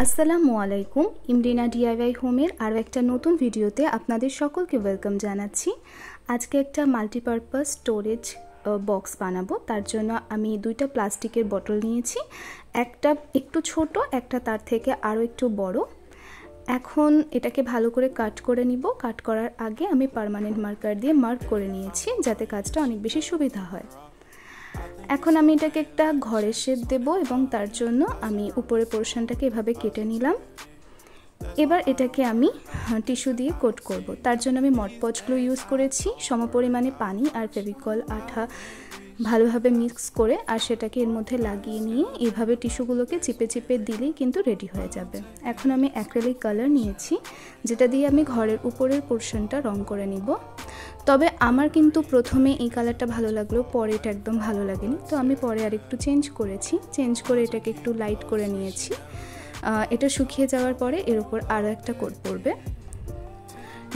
আসসালামু আলাইকুম। ইমরিনা ডিআইওয়াই হোমের আরও একটা নতুন ভিডিওতে আপনাদের সকলকে ওয়েলকাম জানাচ্ছি। আজকে একটা মাল্টিপারপাস স্টোরেজ বক্স বানাবো। তার জন্য আমি দুইটা প্লাস্টিকের বোতল নিয়েছি, একটা একটু ছোট, একটা তার থেকে আরও একটু বড়। এখন এটাকে ভালো করে কাট করে নিব। কাট করার আগে আমি পার্মানেন্ট মার্কার দিয়ে মার্ক করে নিয়েছি, যাতে কাজটা অনেক বেশি সুবিধা হয়। এখন আমি এটাকে একটা ঘরের শেপ দেব এবং তার জন্য আমি উপরের পোর্শনটাকে এভাবে কেটে নিলাম। এবার এটাকে আমি টিস্যু দিয়ে কোট করব। তার জন্য আমি মডপজ গ্লু ইউজ করেছি, সমপরিমাণে পানি আর ফেভিকল আঠা ভালোভাবে মিক্স করে আর সেটাকে এর মধ্যে লাগিয়ে নিয়ে এইভাবে টিস্যুগুলোকে চিপে চিপে দিলেই কিন্তু রেডি হয়ে যাবে। এখন আমি অ্যাক্রিলিক কালার নিয়েছি, যেটা দিয়ে আমি ঘরের উপরের পোর্শনটা রং করে নিব। তবে আমার কিন্তু প্রথমে এই কালারটা ভালো লাগলো, পরে এটা একদম ভালো লাগেনি, তো আমি পরে আর একটু চেঞ্জ করেছি। চেঞ্জ করে এটাকে একটু লাইট করে নিয়েছি। এটা শুকিয়ে যাওয়ার পরে এর উপর আরও একটা কোট পড়বে।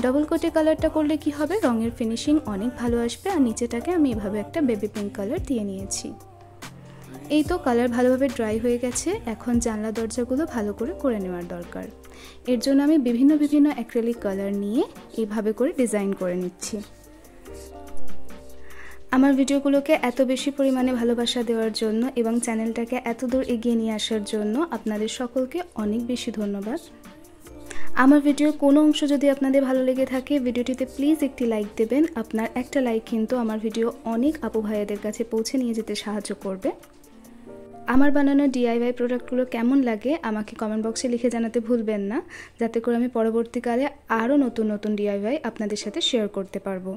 ডাবল কোটে কালারটা করলে কি হবে, রঙের ফিনিশিং অনেক ভালো আসবে। আর নিচেটাকে আমি এভাবে একটা বেবি পিঙ্ক কালার দিয়ে নিয়েছি। এই তো কালার ভালোভাবে ড্রাই হয়ে গেছে। এখন জানলা দরজাগুলো ভালো করে নেওয়ার দরকার। এর জন্য আমি বিভিন্ন অ্যাক্রিলিক কালার নিয়ে এইভাবে করে ডিজাইন করে নিচ্ছি। আমার ভিডিওগুলোকে এত বেশি পরিমাণে ভালোবাসা দেওয়ার জন্য এবং চ্যানেলটাকে এত দূর এগিয়ে নিয়ে আসার জন্য আপনাদের সকলকে অনেক বেশি ধন্যবাদ। আমার ভিডিওর কোনো অংশ যদি আপনাদের ভালো লেগে থাকে, ভিডিওটিতে প্লিজ একটি লাইক দেবেন। আপনার একটা লাইক কিন্তু আমার ভিডিও অনেক আপু ভাইয়াদের কাছে পৌঁছে নিয়ে যেতে সাহায্য করবে। আমার বানানো ডিআইওয়াই প্রোডাক্টগুলো কেমন লাগে আমাকে কমেন্ট বক্সে লিখে জানাতে ভুলবেন না, যাতে করে আমি পরবর্তীকালে আরও নতুন ডিআইওয়াই আপনাদের সাথে শেয়ার করতে পারবো।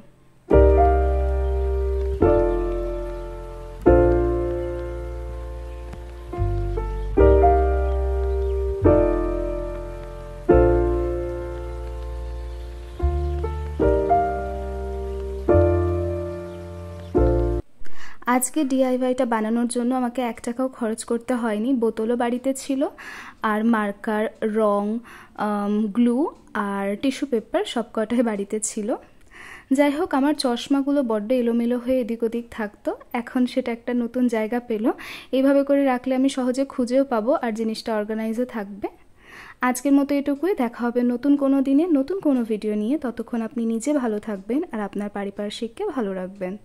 আজকে ডিআইওয়াইটা বানানোর জন্য আমাকে 1 টাকাও খরচ করতে হয়নি। বোতলও বাড়িতে ছিল, আর মার্কার, রং, গ্লু আর টিস্যু পেপার সবকটাই বাড়িতে ছিল। যাই হোক, আমার চশমাগুলো বড্ড এলোমেলো হয়ে এদিক ওদিক থাকতো, এখন সেটা একটা নতুন জায়গা পেল। এইভাবে করে রাখলে আমি সহজে খুঁজেও পাবো আর জিনিসটা অর্গানাইজও থাকবে। আজকের মতো এটুকুই। দেখা হবে নতুন কোনো দিনে নতুন কোনো ভিডিও নিয়ে। ততক্ষণ আপনি নিজে ভালো থাকবেন আর আপনার পারিপার্শ্বিককে ভালো রাখবেন।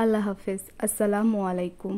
আল্লাহ হাফেজ। আসসালামু আলাইকুম।